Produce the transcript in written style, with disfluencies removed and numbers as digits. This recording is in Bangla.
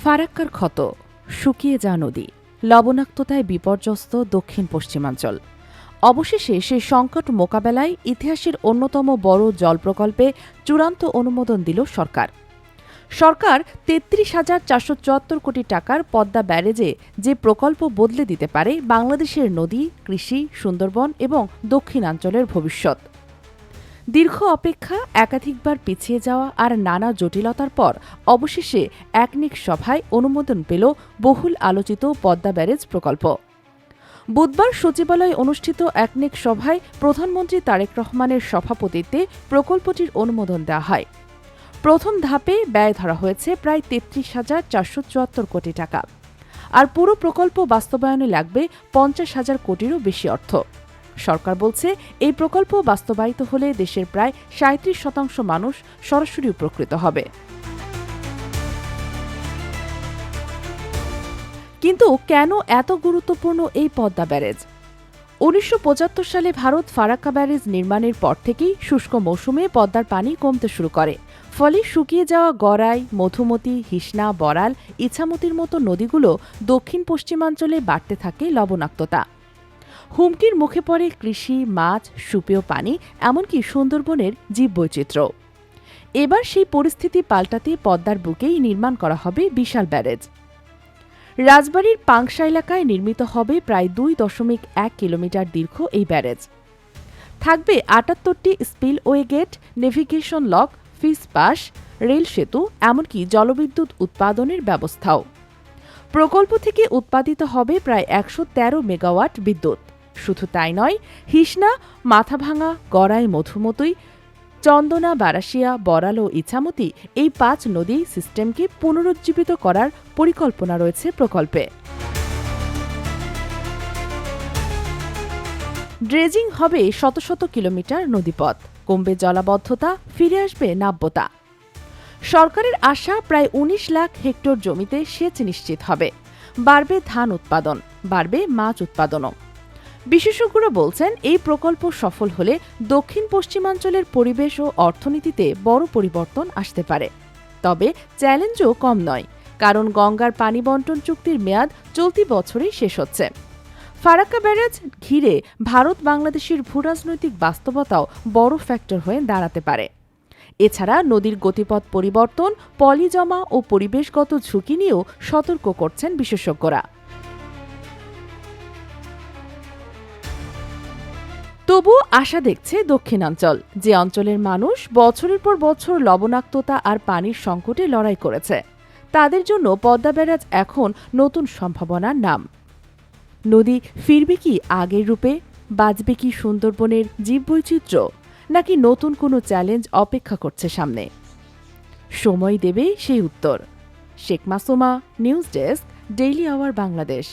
ফারাক্কার ক্ষত, শুকিয়ে যা নদী, লবণাক্ততায় বিপর্যস্ত দক্ষিণ পশ্চিমাঞ্চল। অবশেষে সেই সংকট মোকাবেলায় ইতিহাসের অন্যতম বড় জল প্রকল্পে চূড়ান্ত অনুমোদন দিল সরকার। ৩৩,৪৭৪ কোটি টাকার পদ্মা ব্যারেজে যে প্রকল্প বদলে দিতে পারে বাংলাদেশের নদী, কৃষি, সুন্দরবন এবং দক্ষিণাঞ্চলের ভবিষ্যৎ। দীর্ঘ অপেক্ষা, একাধিকবার পিছিয়ে যাওয়া আর নানা জটিলতার পর অবশেষে একনেক সভায় অনুমোদন পেল বহুল আলোচিত পদ্মা ব্যারেজ প্রকল্প। বুধবার সচিবালয়ে অনুষ্ঠিত একনেক সভায় প্রধানমন্ত্রী তারেক রহমানের সভাপতিত্বে প্রকল্পটির অনুমোদন দেওয়া হয়। প্রথম ধাপে ব্যয় ধরা হয়েছে প্রায় ৩৩,৪৭৪ কোটি টাকা, আর পুরো প্রকল্প বাস্তবায়নে লাগবে ৫০,০০০ কোটিরও বেশি অর্থ। সরকার বলছে, এই প্রকল্প বাস্তবায়িত হলে দেশের প্রায় ৩৭% মানুষ সরাসরি উপকৃত হবে। কিন্তু কেন এত গুরুত্বপূর্ণ এই পদ্মা ব্যারেজ? ১৯৭৫ সালে ভারত ফারাক্কা ব্যারেজ নির্মাণের পর থেকেই শুষ্ক মৌসুমে পদ্মার পানি কমতে শুরু করে। ফলে শুকিয়ে যাওয়া গড়াই, মধুমতি, হিসনা, বড়াল, ইছামতির মতো নদীগুলো দক্ষিণ পশ্চিমাঞ্চলে বাড়তে থাকে লবণাক্ততা। হুমকির মুখে পড়ে কৃষি, মাছ, সুপেয় পানি, এমনকি সুন্দরবনের জীববৈচিত্র্য। এবার সেই পরিস্থিতি পাল্টাতে পদ্মার বুকেই নির্মাণ করা হবে বিশাল ব্যারেজ। রাজবাড়ীর পাংশা এলাকায় নির্মিত হবে প্রায় ২.১ কিলোমিটার দীর্ঘ এই ব্যারেজ। থাকবে ৭৮টি স্পিলওয়ে গেট, নেভিগেশন লক, ফিস পাস, রেল সেতু, এমনকি জলবিদ্যুৎ উৎপাদনের ব্যবস্থাও। প্রকল্প থেকে উৎপাদিত হবে প্রায় ১১৩ মেগাওয়াট বিদ্যুৎ। শুধু তাই নয়, হিসনা, মাথাভাঙা, গড়াই, মধুমতি, চন্দনা, বারাশিয়া, বড়াল ও ইছামতি, এই ৫ নদী সিস্টেমকে পুনরুজ্জীবিত করার পরিকল্পনা রয়েছে প্রকল্পে। ড্রেজিং হবে শত শত কিলোমিটার নদীপথ, কমবে জলাবদ্ধতা, ফিরে আসবে নাব্যতা। সরকারের আশা, প্রায় ১৯ লাখ হেক্টর জমিতে সেচ নিশ্চিত হবে, বাড়বে ধান উৎপাদন, বাড়বে মাছ উৎপাদনও। বিশেষজ্ঞরা বলছেন, এই প্রকল্প সফল হলে দক্ষিণ পশ্চিমাঞ্চলের পরিবেশ ও অর্থনীতিতে বড় পরিবর্তন আসতে পারে। তবে চ্যালেঞ্জও কম নয়, কারণ গঙ্গার পানি বন্টন চুক্তির মেয়াদ চলতি বছরেই শেষ হচ্ছে। ফারাক্কা ব্যারেজ ঘিরে ভারত বাংলাদেশের ভূরাজনৈতিক বাস্তবতাও বড় ফ্যাক্টর হয়ে দাঁড়াতে পারে। এছাড়া নদীর গতিপথ পরিবর্তন, পলি জমা ও পরিবেশগত ঝুঁকি নিয়েও সতর্ক করছেন বিশেষজ্ঞরা। তবুও আশা দেখছে দক্ষিণাঞ্চল, যে অঞ্চলের মানুষ বছরের পর বছর লবণাক্ততা আর পানির সংকটে লড়াই করেছে। তাদের জন্য পদ্মা ব্যারেজ এখন নতুন সম্ভাবনার নাম। নদী ফিরবে কি আগের রূপে? বাঁচবে কি সুন্দরবনের জীববৈচিত্র্য? নাকি নতুন কোনো চ্যালেঞ্জ অপেক্ষা করছে সামনে? সময় দেবে সেই উত্তর। Sheikh Masuma, news desk, daily our Bangladesh.